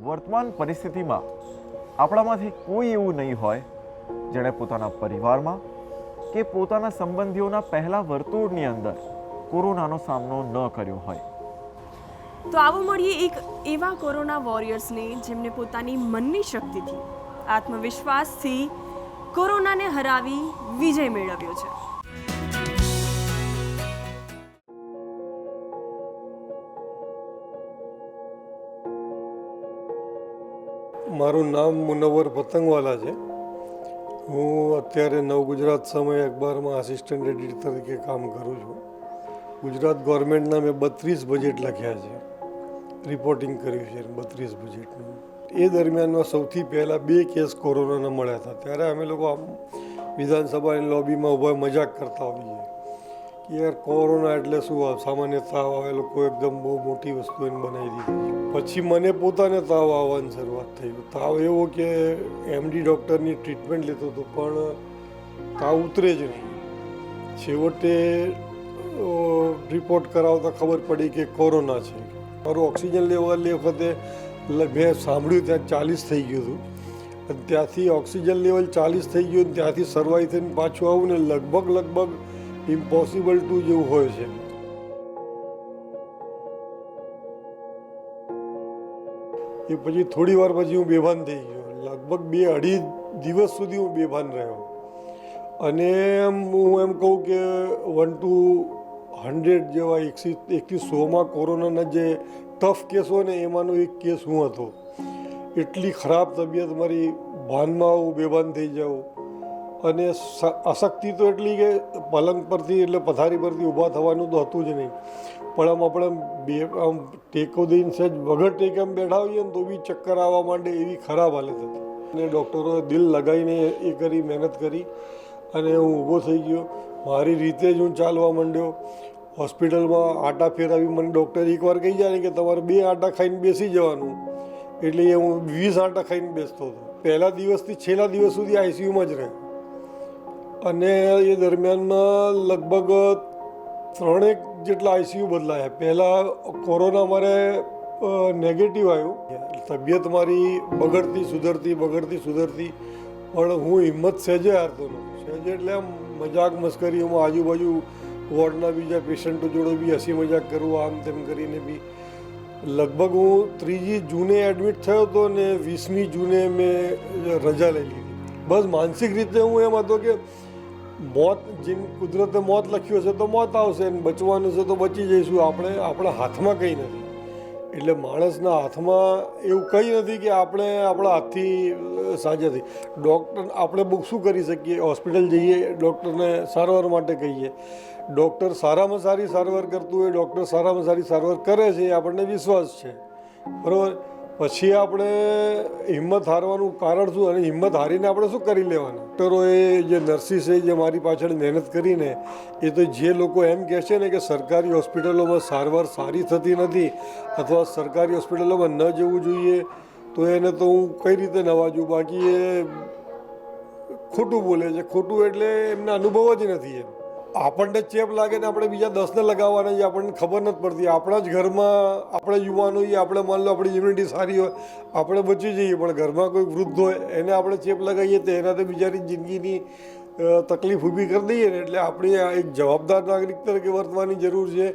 વર્તમાન પરિસ્થિતિમાં આપણામાંથી કોઈ એવું નહીં હોય જેણે પોતાના પરિવારમાં કે પોતાના સંબંધીઓના પહેલા વર્તુળની અંદર કોરોનાનો સામનો ન કર્યો હોય. તો આવો મળીએ એક એવા કોરોના વોરિયર્સને જેમને પોતાની મનની શક્તિથી, આત્મવિશ્વાસથી કોરોનાને હરાવી વિજય મેળવ્યો છે. મારું નામ મુનવ્વર પતંગવાલા છે. હું અત્યારે નવગુજરાત સમય અખબારમાં આસિસ્ટન્ટ એડિટર તરીકે કામ કરું છું. ગુજરાત ગવર્મેન્ટના મેં 32 બજેટ લખ્યા છે, રિપોર્ટિંગ કર્યું છે 32 બજેટનું. એ દરમિયાનમાં સૌથી પહેલાં 2 કેસ કોરોનાના મળ્યા હતા. ત્યારે અમે લોકો આમ વિધાનસભાની લોબીમાં ઊભા મજાક કરતા હોઈએ કે યાર કોરોના એટલે શું, સામાન્ય તાવ આવે, લોકો એકદમ બહુ મોટી વસ્તુ એને બનાવી દીધી. પછી મને પોતાને તાવ આવવાની શરૂઆત થઈ. તાવ એવો કે એમડી ડૉક્ટરની ટ્રીટમેન્ટ લેતો હતો પણ તાવ ઉતરે જ નહીં. છેવટે રિપોર્ટ કરાવતા ખબર પડી કે કોરોના છે. મારું ઓક્સિજન લેવલ એ વખતે મેં સાંભળ્યું ત્યાં 40 થઈ ગયું હતું. અને ત્યાંથી ઓક્સિજન લેવલ 40 થઈ ગયું, ત્યાંથી સર્વાઈવ થઈને પાછું આવું ને લગભગ ઇમ્પોસિબલ ટુ જેવું હોય છે. એ પછી થોડી વાર પછી હું બેભાન થઈ ગયો. લગભગ 2-2.5 દિવસ સુધી હું બેભાન રહ્યો. અને હું એમ કહું કે 1 to 100 જેવા 1 થી 100માં કોરોનાના જે ટફ કેસ હોય ને એમાંનો એક કેસ હું હતો. એટલી ખરાબ તબિયત મારી, ભાનમાં હું બેભાન થઈ જાઉં. અને અશક્તિ તો એટલી કે પલંગ પરથી એટલે પથારી પરથી ઊભા થવાનું તો હતું જ નહીં, પણ આપણે આમ ટેકો દઈને સહેજ વગર ટેકે આમ બેઠા હોઈએ ને તો બી ચક્કર આવવા માંડે, એવી ખરાબ હાલત હતી. અને ડૉક્ટરોએ દિલ લગાવીને એ કરી, મહેનત કરી અને હું ઊભો થઈ ગયો. મારી રીતે જ હું ચાલવા માંડ્યો. હોસ્પિટલમાં આટા ફેરવી મને ડૉક્ટર એકવાર કહી જાય ને કે તમારે 2 આટા ખાઈને બેસી જવાનું, એટલે એ હું 20 આટા ખાઈને બેસતો હતો. પહેલા દિવસથી છેલ્લા દિવસ સુધી આઈસીયુમાં જ રહ્યો. અને એ દરમિયાનમાં લગભગ 3 જેટલા આઈસીયુ બદલાયા. પહેલાં કોરોના મારે નેગેટિવ આવ્યું. તબિયત મારી બગડતી સુધરતી પણ હું હિંમત સહેજે હારતો નહોતો. સહેજે એટલે આમ મજાક મસ્કરીઓમાં આજુબાજુ વોર્ડના બીજા પેશન્ટો જોડે બી હસી મજાક કરું, આમ તેમ કરીને બી. લગભગ હું 3 જૂને એડમિટ થયો હતો ને 20મી જૂને મેં રજા લઈ લીધી. બસ માનસિક રીતે હું એમ હતો કે મોત, જેમ કુદરતે મોત લખ્યું હશે તો મોત આવશે, ને બચવાનું છે તો બચી જઈશું. આપણા હાથમાં કંઈ નથી. એટલે માણસના હાથમાં એવું કંઈ નથી કે આપણે આપણા હાથથી સાજા થઈ. ડૉક્ટર આપણે શું કરી શકીએ? હોસ્પિટલ જઈએ, ડૉક્ટરને સારવાર માટે કહીએ. ડૉક્ટર સારામાં સારી સારવાર કરતું હોય, ડૉક્ટર સારામાં સારી સારવાર કરે છે, એ આપણને વિશ્વાસ છે, બરાબર. પછી આપણે હિંમત હારવાનું કારણ શું? અને હિંમત હારીને આપણે શું કરી લેવાના? ડૉક્ટરોએ, જે નર્સિસે જે મારી પાછળ મહેનત કરીને, એ તો જે લોકો એમ કહે છે ને કે સરકારી હોસ્પિટલોમાં સારવાર સારી થતી નથી અથવા સરકારી હોસ્પિટલોમાં ન જવું જોઈએ, તો એને તો હું કઈ રીતે નવાજું? બાકી એ ખોટું બોલે છે. ખોટું એટલે એમના અનુભવ જ નથી. એમ આપણને ચેપ લાગે ને આપણે બીજા 10ને લગાવવાના છે, આપણને ખબર નથી પડતી. આપણા જ ઘરમાં આપણે યુવાન હોઈએ, આપણે માન લો આપણી ઇમ્યુનિટી સારી હોય, આપણે બચી જઈએ, પણ ઘરમાં કોઈ વૃદ્ધ હોય એને આપણે ચેપ લગાવીએ તો એનાથી બિચારી જિંદગીની તકલીફ ઊભી કરી દઈએ ને. એટલે આપણે એક જવાબદાર નાગરિક તરીકે વર્તવાની જરૂર છે.